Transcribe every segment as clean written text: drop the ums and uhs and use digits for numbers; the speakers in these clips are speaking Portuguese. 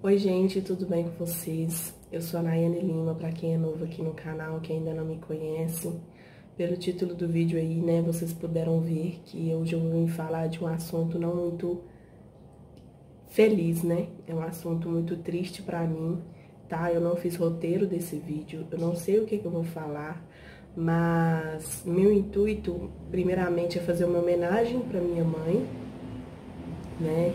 Oi gente, tudo bem com vocês? Eu sou a Nayane Lima, pra quem é novo aqui no canal, que ainda não me conhece. Pelo título do vídeo aí, né, vocês puderam ver que hoje eu vou falar de um assunto não muito feliz, né? É um assunto muito triste pra mim, tá? Eu não fiz roteiro desse vídeo, eu não sei o que eu vou falar, mas meu intuito, primeiramente, é fazer uma homenagem pra minha mãe, né?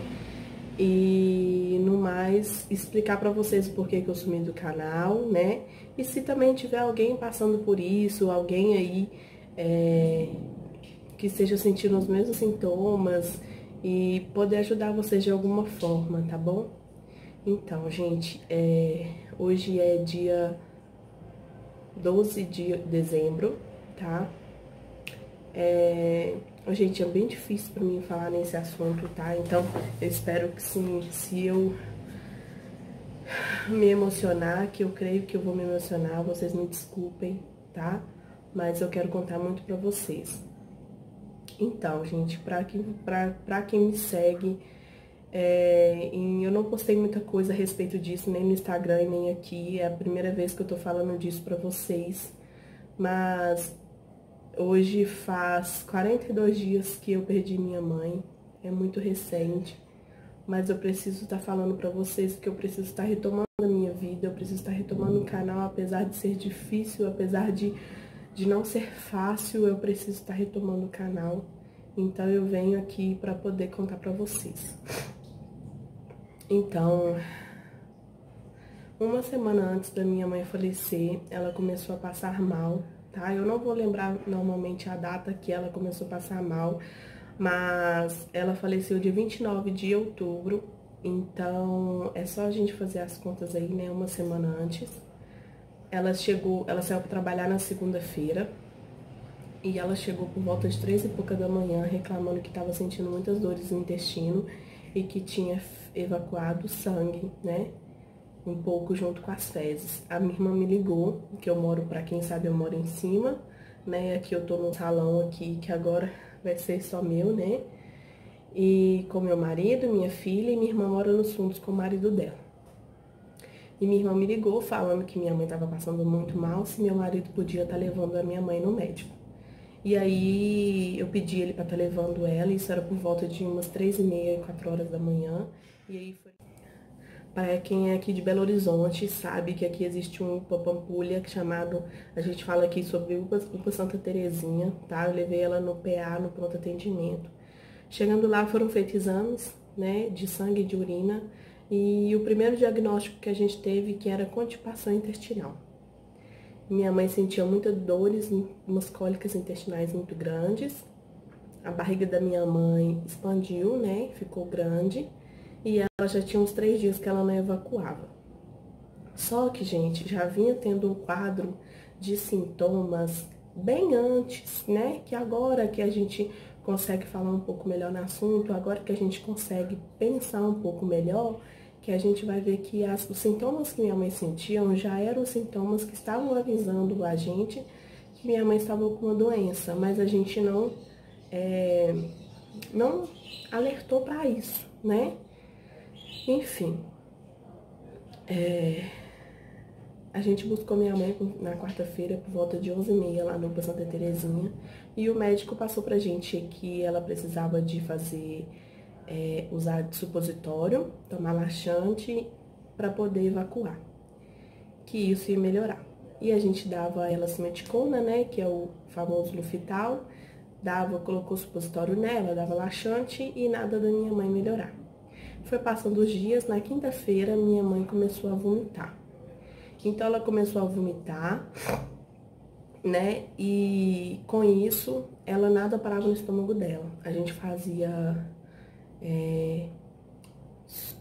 E no mais, explicar pra vocês por que eu sumi do canal, né? E se também tiver alguém passando por isso, alguém aí que esteja sentindo os mesmos sintomas e poder ajudar vocês de alguma forma, tá bom? Então, gente, hoje é dia 12 de dezembro, tá? Gente, é bem difícil pra mim falar nesse assunto, tá? Então, eu espero que sim, se eu me emocionar, que eu creio que eu vou me emocionar, vocês me desculpem, tá? Mas eu quero contar muito pra vocês. Então, gente, pra quem me segue, eu não postei muita coisa a respeito disso, nem no Instagram e nem aqui, é a primeira vez que eu tô falando disso pra vocês, mas hoje faz 42 dias que eu perdi minha mãe, é muito recente, mas eu preciso estar falando pra vocês que eu preciso estar retomando a minha vida, eu preciso estar retomando o canal, apesar de ser difícil, apesar de não ser fácil, eu preciso estar retomando o canal. Então eu venho aqui pra poder contar pra vocês. Então, uma semana antes da minha mãe falecer, ela começou a passar mal, tá? Eu não vou lembrar normalmente a data que ela começou a passar mal, mas ela faleceu dia 29 de outubro, então é só a gente fazer as contas aí, né, uma semana antes. Ela saiu pra trabalhar na segunda-feira, e ela chegou por volta de 3 e pouca da manhã, reclamando que estava sentindo muitas dores no intestino e que tinha evacuado sangue, né? Um pouco junto com as fezes. A minha irmã me ligou, que eu moro, pra quem sabe, eu moro em cima, né? Aqui eu tô num salão aqui, que agora vai ser só meu, né? E com meu marido, minha filha e minha irmã mora nos fundos com o marido dela. E minha irmã me ligou falando que minha mãe estava passando muito mal, se meu marido podia estar levando a minha mãe no médico. E aí eu pedi ele para estar levando ela, isso era por volta de umas 3h30, 4 horas da manhã. E aí foi. Para quem é aqui de Belo Horizonte, sabe que aqui existe um UPA Pampulha chamado, a gente fala aqui sobre UPA Santa Terezinha, tá? Eu levei ela no PA, no pronto atendimento. Chegando lá foram feitos exames, né, de sangue e de urina, e o primeiro diagnóstico que a gente teve que era constipação intestinal. Minha mãe sentia muitas dores, umas cólicas intestinais muito grandes. A barriga da minha mãe expandiu, né? Ficou grande. E ela já tinha uns 3 dias que ela não evacuava. Só que, gente, já vinha tendo um quadro de sintomas bem antes, né? Que agora que a gente consegue falar um pouco melhor no assunto, agora que a gente consegue pensar um pouco melhor, que a gente vai ver que os sintomas que minha mãe sentia já eram sintomas que estavam avisando a gente que minha mãe estava com uma doença, mas a gente não alertou para isso, né? Enfim, a gente buscou minha mãe na quarta-feira por volta de 11h30 lá no UPA Santa Terezinha, e o médico passou pra gente que ela precisava de fazer usar supositório, tomar laxante para poder evacuar, que isso ia melhorar. E a gente dava a ela simeticona, né, que é o famoso Lufital, colocou supositório nela, dava laxante e nada da minha mãe melhorar. Foi passando os dias, na quinta-feira minha mãe começou a vomitar. Então ela começou a vomitar, né, e com isso ela nada parava no estômago dela. A gente fazia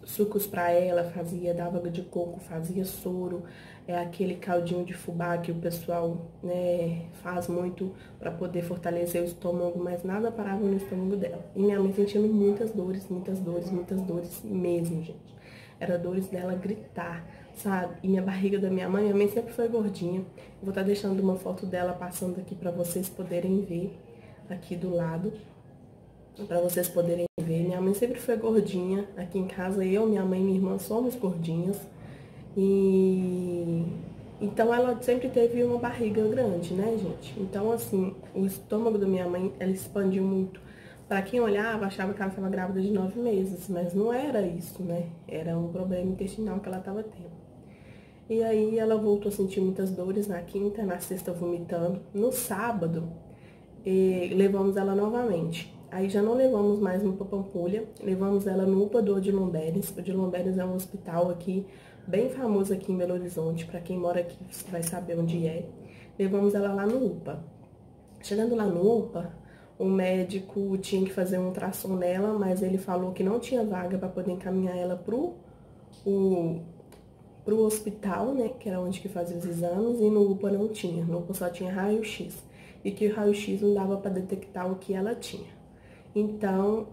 sucos para ela, dava água de coco, fazia soro, aquele caldinho de fubá que o pessoal, né, faz muito para poder fortalecer o estômago, mas nada parava no estômago dela. E minha mãe sentindo muitas dores, muitas dores, muitas dores mesmo, gente. Era dores dela gritar, sabe? E minha barriga da minha mãe sempre foi gordinha. Eu vou estar deixando uma foto dela passando aqui para vocês poderem ver aqui do lado, para vocês poderem ver. Minha mãe sempre foi gordinha. Aqui em casa, eu, minha mãe e minha irmã somos gordinhas. E então ela sempre teve uma barriga grande, né, gente? Então, assim, o estômago da minha mãe, ela expandiu muito. Pra quem olhava, achava que ela estava grávida de 9 meses, mas não era isso, né? Era um problema intestinal que ela estava tendo. E aí ela voltou a sentir muitas dores na quinta, na sexta vomitando. No sábado, levamos ela novamente. Aí já não levamos mais no UPA Pampulha, levamos ela no UPA do Odilon Beres. O Odilon Beres é um hospital aqui, bem famoso aqui em Belo Horizonte, para quem mora aqui vai saber onde é. Levamos ela lá no UPA. Chegando lá no UPA, o médico tinha que fazer um ultrassom nela, mas ele falou que não tinha vaga para poder encaminhar ela pro hospital, né, que era onde que fazia os exames, e no UPA não tinha. No UPA só tinha raio-x, e que o raio-x não dava para detectar o que ela tinha. Então,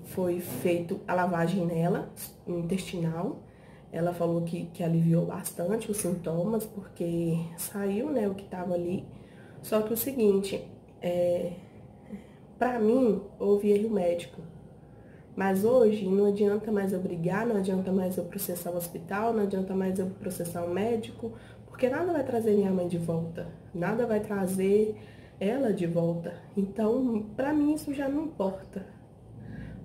foi feito a lavagem nela, intestinal. Ela falou que aliviou bastante os sintomas, porque saiu, né, o que tava ali. Só que o seguinte, pra mim, houve erro médico. Mas hoje não adianta mais eu brigar, não adianta mais eu processar o hospital, não adianta mais eu processar o médico, porque nada vai trazer minha mãe de volta, nada vai trazer ela de volta. Então, pra mim isso já não importa.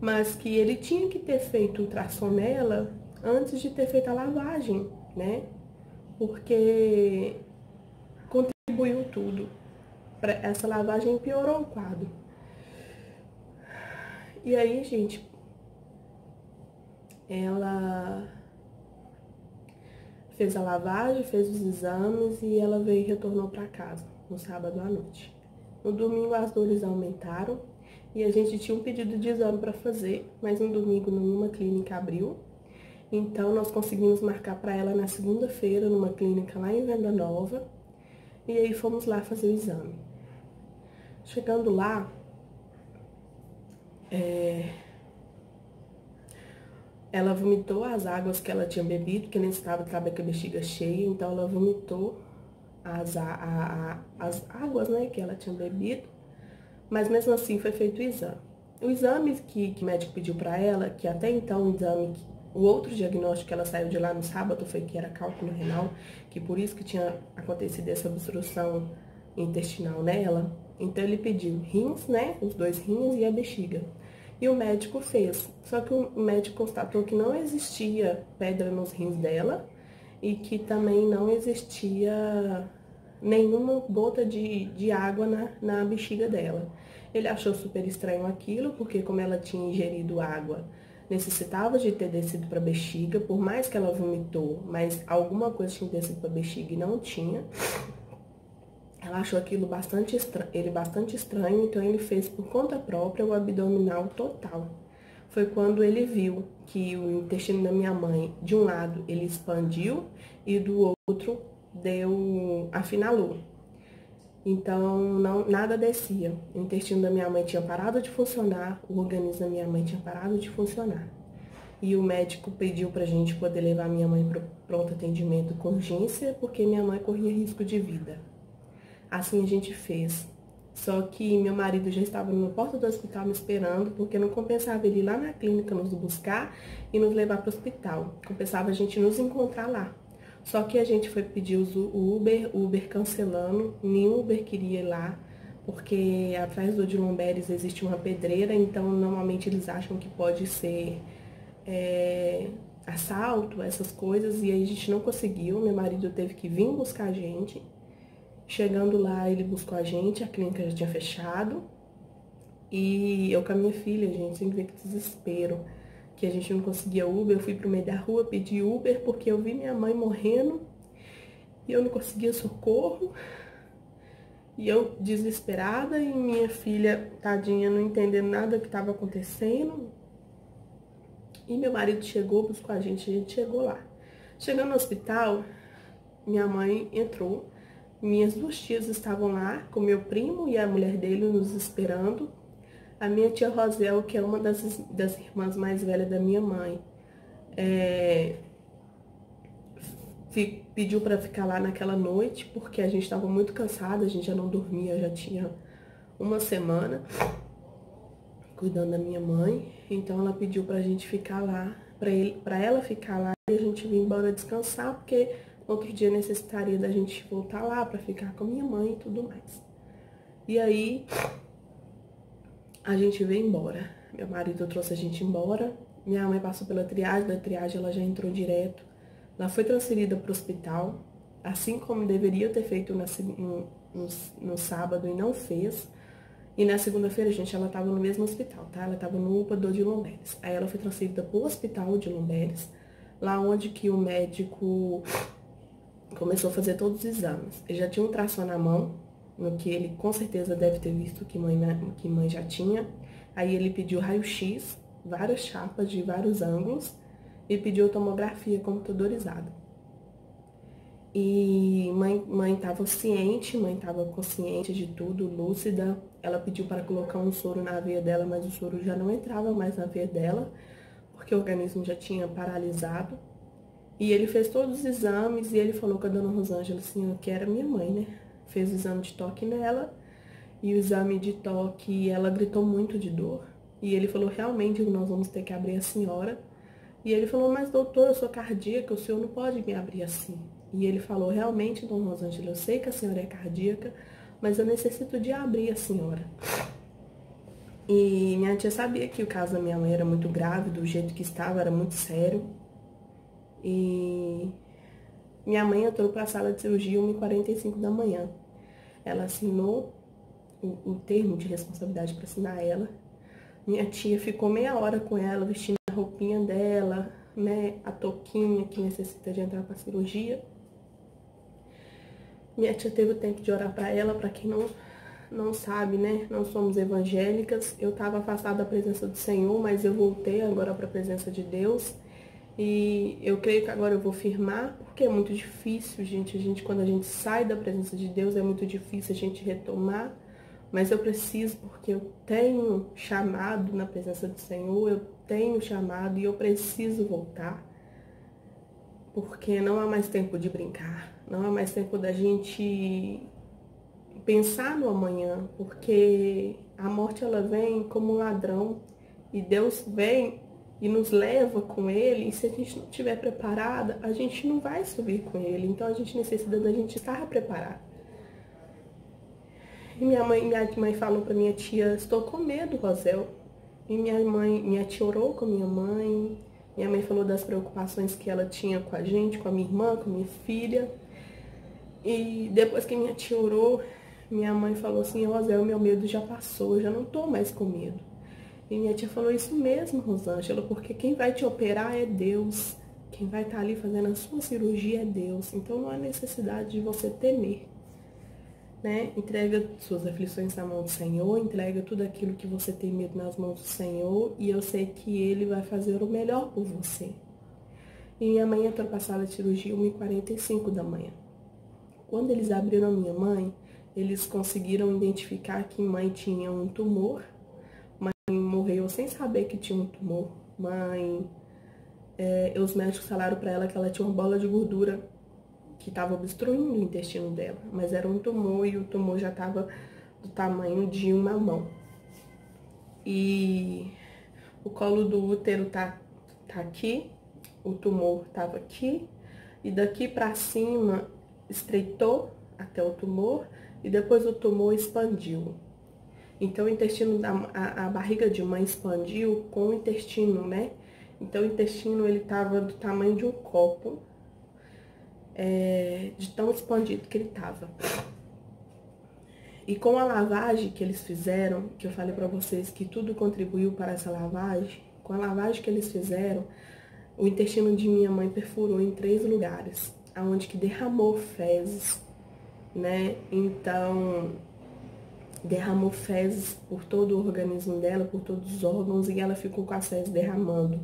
Mas que ele tinha que ter feito o ultrassom nela antes de ter feito a lavagem, né? Porque contribuiu tudo. Essa lavagem piorou o quadro. E aí, gente, ela fez a lavagem, fez os exames e ela veio e retornou para casa no sábado à noite. No domingo as dores aumentaram e a gente tinha um pedido de exame para fazer, mas no domingo nenhuma clínica abriu. Então nós conseguimos marcar para ela na segunda-feira numa clínica lá em Venda Nova. E aí fomos lá fazer o exame. Chegando lá, ela vomitou as águas que ela tinha bebido, porque nem estava com a bexiga cheia, então ela vomitou as águas, né, que ela tinha bebido, mas mesmo assim foi feito o exame. O exame que o médico pediu para ela, que até então o outro diagnóstico que ela saiu de lá no sábado foi que era cálculo renal, que por isso que tinha acontecido essa obstrução intestinal nela. Então ele pediu rins, né, os 2 rins e a bexiga. E o médico fez, só que o médico constatou que não existia pedra nos rins dela e que também não existia nenhuma gota de água na bexiga dela. Ele achou super estranho aquilo, porque como ela tinha ingerido água, necessitava de ter descido para a bexiga, por mais que ela vomitou, mas alguma coisa tinha descido para a bexiga e não tinha. Ela achou aquilo bastante estranho, então ele fez por conta própria o abdominal total. Foi quando ele viu que o intestino da minha mãe, de um lado, ele expandiu e do outro afinalou. Então, nada descia. O intestino da minha mãe tinha parado de funcionar, o organismo da minha mãe tinha parado de funcionar. E o médico pediu pra gente poder levar minha mãe para o pronto atendimento com urgência, porque minha mãe corria risco de vida. Assim a gente fez. Só que meu marido já estava na porta do hospital me esperando, porque não compensava ele ir lá na clínica nos buscar e nos levar para o hospital. Compensava a gente nos encontrar lá. Só que a gente foi pedir o Uber cancelando, nenhum Uber queria ir lá, porque atrás do Odilon Beres existe uma pedreira, então normalmente eles acham que pode ser assalto, essas coisas, e aí a gente não conseguiu. Meu marido teve que vir buscar a gente. Chegando lá, ele buscou a gente, a clínica já tinha fechado. E eu com a minha filha, gente, sem ver que desespero, que a gente não conseguia Uber. Eu fui pro meio da rua pedir Uber, porque eu vi minha mãe morrendo e eu não conseguia socorro. E eu desesperada e minha filha, tadinha, não entendendo nada do que estava acontecendo. E meu marido chegou, buscou a gente chegou lá. Chegando no hospital, minha mãe entrou. Minhas 2 tias estavam lá com meu primo e a mulher dele nos esperando. A minha tia Rosel, que é uma das irmãs mais velhas da minha mãe, pediu para ficar lá naquela noite, porque a gente estava muito cansada, a gente já não dormia, já tinha uma semana cuidando da minha mãe. Então ela pediu pra gente ficar lá, pra ela ficar lá e a gente vir embora descansar, porque outro dia necessitaria da gente voltar lá pra ficar com a minha mãe e tudo mais. E aí a gente veio embora. Meu marido trouxe a gente embora. Minha mãe passou pela triagem, da triagem ela já entrou direto. Ela foi transferida para o hospital, assim como deveria ter feito no sábado e não fez. E na segunda-feira, gente, ela estava no mesmo hospital, tá? Ela estava no UPA de Lomberes. Aí ela foi transferida para o hospital de Lomberes, lá onde que o médico começou a fazer todos os exames. Ele já tinha um tração na mão, no que ele com certeza deve ter visto que mãe já tinha. Aí ele pediu raio-x, várias chapas de vários ângulos, e pediu tomografia computadorizada. E mãe estava ciente, mãe estava consciente de tudo, lúcida. Ela pediu para colocar um soro na veia dela, mas o soro já não entrava mais na veia dela, porque o organismo já tinha paralisado. E ele fez todos os exames e ele falou com a dona Rosângela, assim, que era minha mãe, né? Fez o exame de toque nela e o exame de toque, ela gritou muito de dor. E ele falou, realmente, nós vamos ter que abrir a senhora. E ele falou, mas doutor, eu sou cardíaca, o senhor não pode me abrir assim. E ele falou, realmente, dona Rosângela, eu sei que a senhora é cardíaca, mas eu necessito de abrir a senhora. E minha tia sabia que o caso da minha mãe era muito grave, do jeito que estava, era muito sério. E minha mãe entrou para a sala de cirurgia 1h45 da manhã. Ela assinou o termo de responsabilidade para assinar ela. Minha tia ficou meia hora com ela, vestindo a roupinha dela, né, a touquinha que necessita de entrar para a cirurgia. Minha tia teve o tempo de orar para ela. Para quem não sabe, né, nós somos evangélicas. Eu estava afastada da presença do Senhor, mas eu voltei agora para a presença de Deus. E eu creio que agora eu vou firmar, porque é muito difícil, gente, quando a gente sai da presença de Deus, é muito difícil a gente retomar. Mas eu preciso, porque eu tenho chamado na presença do Senhor, eu tenho chamado e eu preciso voltar. Porque não há mais tempo de brincar, não há mais tempo da gente pensar no amanhã, porque a morte ela vem como um ladrão e Deus vem e nos leva com ele, e se a gente não estiver preparada, a gente não vai subir com ele, então a gente necessita da gente estar preparada. E minha mãe falou para minha tia, estou com medo, Rosel. E minha tia orou com minha mãe falou das preocupações que ela tinha com a gente, com a minha irmã, com a minha filha. E depois que minha tia orou, minha mãe falou assim, Rosel, meu medo já passou, eu já não tô mais com medo. E minha tia falou, isso mesmo, Rosângela, porque quem vai te operar é Deus. Quem vai estar ali fazendo a sua cirurgia é Deus. Então não há necessidade de você temer. Né? Entrega suas aflições na mão do Senhor, entrega tudo aquilo que você tem medo nas mãos do Senhor, e eu sei que Ele vai fazer o melhor por você. E minha mãe entrou para a sala de cirurgia 1h45 da manhã. Quando eles abriram a minha mãe, eles conseguiram identificar que mãe tinha um tumor. Mãe morreu sem saber que tinha um tumor. Os médicos falaram para ela que ela tinha uma bola de gordura que estava obstruindo o intestino dela, mas era um tumor e o tumor já estava do tamanho de uma mão. E o colo do útero tá aqui, o tumor estava aqui, e daqui para cima estreitou até o tumor e depois o tumor expandiu. Então o intestino a barriga de mãe expandiu com o intestino, né? Então o intestino ele estava do tamanho de um copo. De tão expandido que ele estava. E com a lavagem que eles fizeram, que eu falei para vocês que tudo contribuiu para essa lavagem, com a lavagem que eles fizeram, o intestino de minha mãe perfurou em 3 lugares, aonde que derramou fezes, né? Então, derramou fezes por todo o organismo dela, por todos os órgãos, e ela ficou com as fezes derramando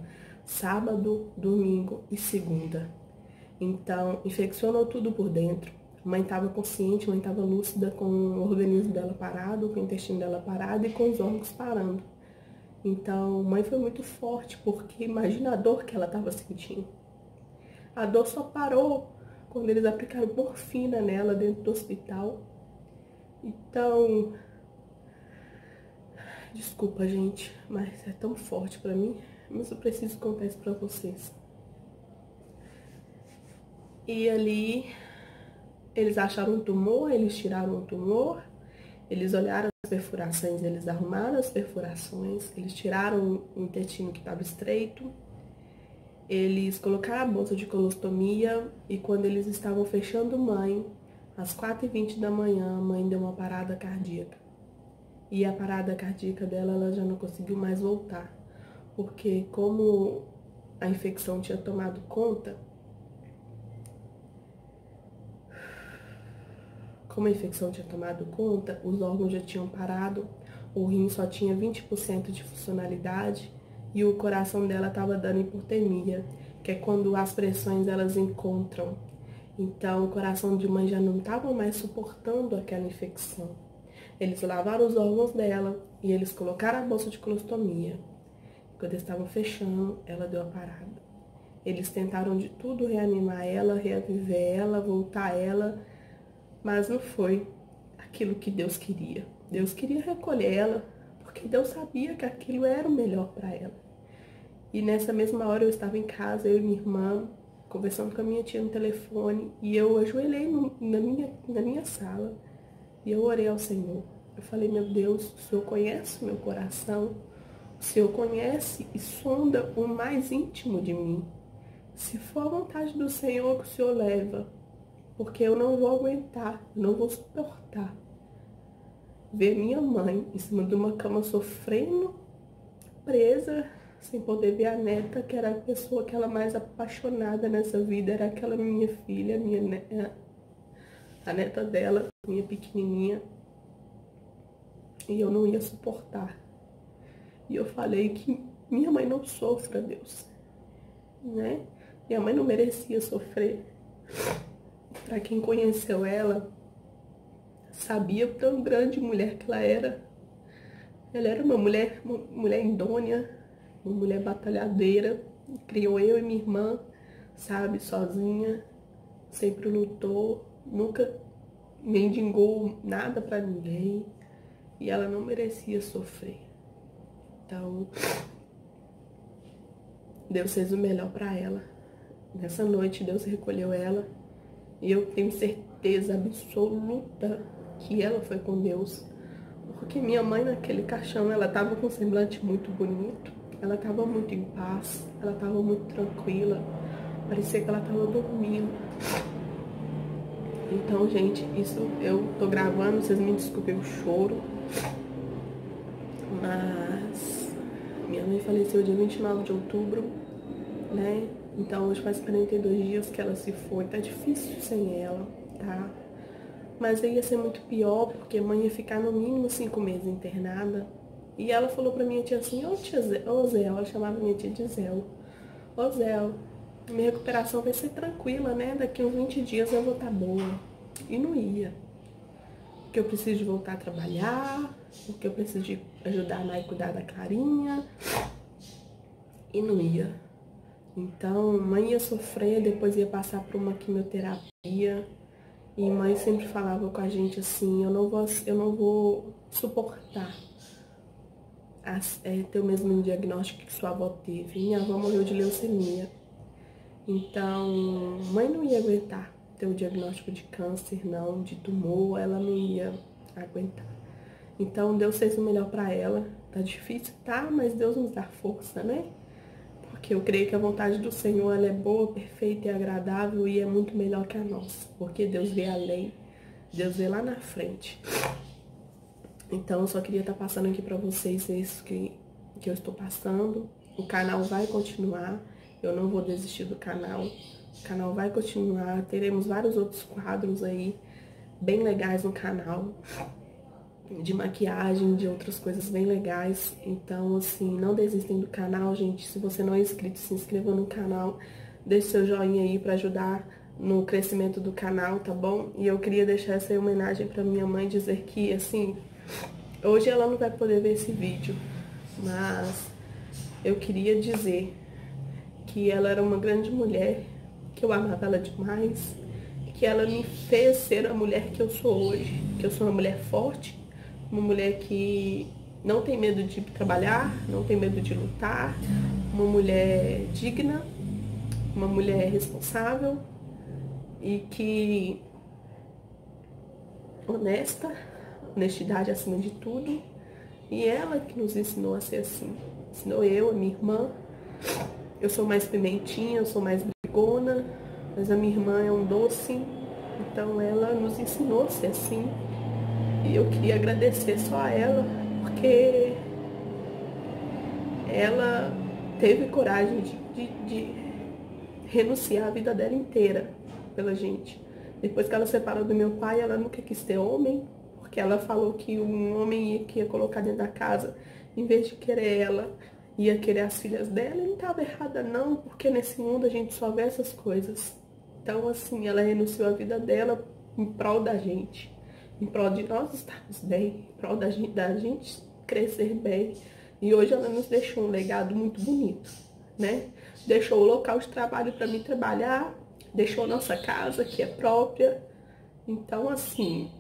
sábado, domingo e segunda. Então, infeccionou tudo por dentro. A mãe estava consciente, a mãe estava lúcida, com o organismo dela parado, com o intestino dela parado e com os órgãos parando. Então, mãe foi muito forte, porque imagina a dor que ela estava sentindo. A dor só parou quando eles aplicaram morfina nela dentro do hospital. Então, Desculpa, gente, mas é tão forte pra mim, mas eu preciso contar isso pra vocês. E ali, eles acharam um tumor, eles tiraram o tumor, eles olharam as perfurações, eles arrumaram as perfurações, eles tiraram o intestino que estava estreito, eles colocaram a bolsa de colostomia e quando eles estavam fechando mãe, às 4h20 da manhã, a mãe deu uma parada cardíaca. E a parada cardíaca dela, ela já não conseguiu mais voltar, porque como a infecção tinha tomado conta, os órgãos já tinham parado, o rim só tinha 20% de funcionalidade e o coração dela estava dando hipotermia, que é quando as pressões elas encontram. Então o coração de mãe já não estava mais suportando aquela infecção. Eles lavaram os órgãos dela e eles colocaram a bolsa de colostomia. Quando eles estavam fechando, ela deu a parada. Eles tentaram de tudo reanimar ela, reaviver ela, voltar ela, mas não foi aquilo que Deus queria. Deus queria recolher ela, porque Deus sabia que aquilo era o melhor para ela. E nessa mesma hora eu estava em casa, eu e minha irmã, conversando com a minha tia no telefone, e eu ajoelhei na minha sala, e eu orei ao Senhor. Eu falei, meu Deus, o Senhor conhece o meu coração, o Senhor conhece e sonda o mais íntimo de mim. Se for a vontade do Senhor que o Senhor leva, porque eu não vou aguentar, eu não vou suportar ver minha mãe em cima de uma cama sofrendo, presa, sem poder ver a neta, que era a pessoa que ela mais apaixonada nessa vida, era aquela minha filha, a neta dela, minha pequenininha, e eu não ia suportar. E eu falei que minha mãe não sofra, Deus, né? Minha mãe não merecia sofrer. Para quem conheceu ela, sabia o tão grande mulher que ela era. Ela era uma mulher idônea, uma mulher batalhadeira, criou eu e minha irmã, sabe, sozinha, sempre lutou, nunca mendigou nada para ninguém e ela não merecia sofrer. Então, Deus fez o melhor para ela. Nessa noite, Deus recolheu ela e eu tenho certeza absoluta que ela foi com Deus. Porque minha mãe naquele caixão, ela tava com um semblante muito bonito, ela tava muito em paz, ela tava muito tranquila, parecia que ela tava dormindo. Então, gente, isso eu tô gravando, vocês me desculpem o choro, mas minha mãe faleceu dia 29 de outubro, né? Então hoje faz 42 dias que ela se foi, tá difícil sem ela, tá? Mas aí ia ser muito pior, porque a mãe ia ficar no mínimo 5 meses internada. E ela falou pra minha tia assim, ô Zé, ela chamava minha tia de Zéu. Ô Zé, minha recuperação vai ser tranquila, né? Daqui uns 20 dias eu vou estar boa. E não ia. Porque eu preciso de voltar a trabalhar, porque eu preciso de ajudar a Nai a cuidar da Clarinha. E não ia. Então, mãe ia sofrer, depois ia passar por uma quimioterapia. E mãe sempre falava com a gente assim, eu não vou suportar ter o mesmo diagnóstico que sua avó teve. Minha avó morreu de leucemia. Então, mãe não ia aguentar ter o diagnóstico de câncer, não, de tumor, ela não ia aguentar. Então, Deus fez o melhor pra ela. Tá difícil, tá? Mas Deus nos dá força, né? Porque eu creio que a vontade do Senhor, ela é boa, perfeita e agradável e é muito melhor que a nossa. Porque Deus vê além, Deus vê lá na frente. Então, eu só queria estar passando aqui pra vocês isso que eu estou passando. O canal vai continuar, eu não vou desistir do canal. O canal vai continuar, teremos vários outros quadros aí, bem legais no canal. De maquiagem, de outras coisas bem legais. Então, assim, não desistem do canal, gente. Se você não é inscrito, se inscreva no canal. Deixe seu joinha aí pra ajudar no crescimento do canal, tá bom? E eu queria deixar essa homenagem pra minha mãe, dizer que, assim, hoje ela não vai poder ver esse vídeo, mas eu queria dizer que ela era uma grande mulher, que eu amava ela demais, que ela me fez ser a mulher que eu sou hoje, que eu sou uma mulher forte, uma mulher que não tem medo de trabalhar, não tem medo de lutar, uma mulher digna, uma mulher responsável e que honesta, honestidade acima de tudo. E ela que nos ensinou a ser assim. Ensinou eu, a minha irmã. Eu sou mais pimentinha, eu sou mais brigona, mas a minha irmã é um doce. Então ela nos ensinou a ser assim. E eu queria agradecer só a ela, porque ela teve coragem de renunciar a vida dela inteira pela gente. Depois que ela separou do meu pai, ela nunca quis ter homem, porque ela falou que um homem que ia colocar dentro da casa, em vez de querer ela, ia querer as filhas dela. E não estava errada não, porque nesse mundo a gente só vê essas coisas. Então assim, ela renunciou a vida dela em prol da gente, em prol de nós estarmos bem, em prol da gente crescer bem. E hoje ela nos deixou um legado muito bonito, né? Deixou o local de trabalho para mim trabalhar, deixou nossa casa, que é própria. Então, assim,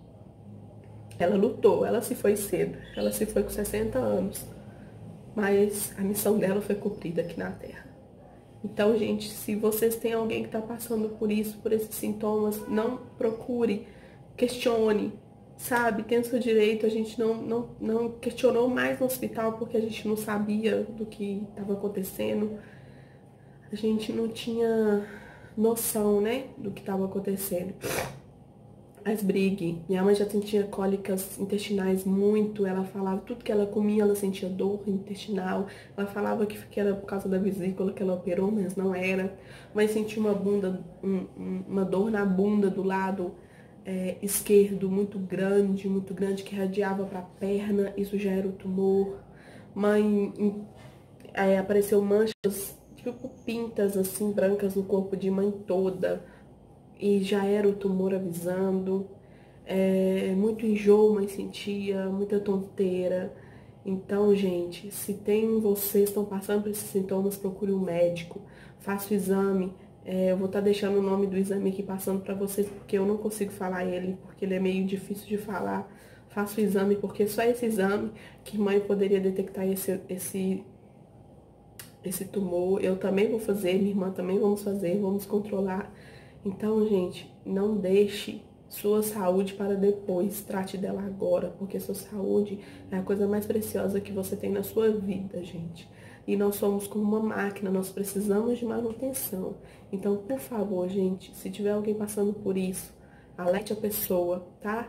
ela lutou, ela se foi cedo, ela se foi com 60 anos, mas a missão dela foi cumprida aqui na Terra. Então, gente, se vocês têm alguém que está passando por isso, por esses sintomas, não procure, questione, sabe? Tem o seu direito. A gente não questionou mais no hospital porque a gente não sabia do que estava acontecendo. A gente não tinha noção, né, do que estava acontecendo. As brigue. Minha mãe já sentia cólicas intestinais muito. Ela falava, tudo que ela comia, ela sentia dor intestinal. Ela falava que era por causa da vesícula que ela operou, mas não era. Mas sentia uma dor na bunda do lado esquerdo muito grande, que radiava para a perna. Isso já era o tumor. Mãe, apareceu manchas, tipo pintas assim, brancas no corpo de mãe toda. E já era o tumor avisando. Muito enjoo, mãe sentia, muita tonteira. Então, gente, se vocês estão passando por esses sintomas, procure um médico, faça o exame. Eu vou estar deixando o nome do exame aqui passando para vocês, porque eu não consigo falar ele, porque ele é meio difícil de falar. Faça o exame, porque só esse exame que mãe poderia detectar esse tumor. Eu também vou fazer, minha irmã também vamos fazer, vamos controlar. Então, gente, não deixe sua saúde para depois, trate dela agora, porque sua saúde é a coisa mais preciosa que você tem na sua vida, gente. E nós somos como uma máquina, nós precisamos de manutenção. Então, por favor, gente, se tiver alguém passando por isso, alerte a pessoa, tá?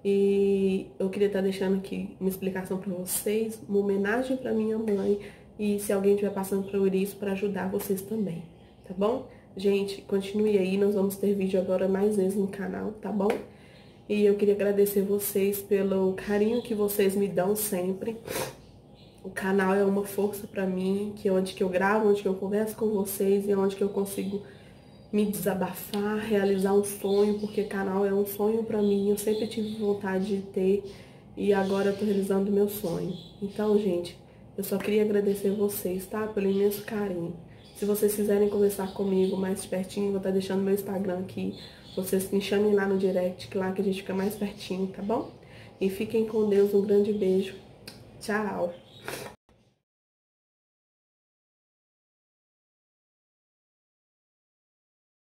E eu queria estar deixando aqui uma explicação para vocês, uma homenagem para minha mãe, e se alguém estiver passando por isso, para ajudar vocês também, tá bom? Gente, continue aí, nós vamos ter vídeo agora mais vezes no canal, tá bom? E eu queria agradecer vocês pelo carinho que vocês me dão sempre. O canal é uma força pra mim, que é onde que eu gravo, onde que eu converso com vocês e é onde que eu consigo me desabafar, realizar um sonho, porque canal é um sonho pra mim, eu sempre tive vontade de ter e agora eu tô realizando o meu sonho. Então, gente, eu só queria agradecer vocês, tá? Pelo imenso carinho. Se vocês quiserem conversar comigo mais pertinho, vou estar deixando meu Instagram aqui. Vocês me chamem lá no direct, que lá que a gente fica mais pertinho, tá bom? E fiquem com Deus, um grande beijo. Tchau!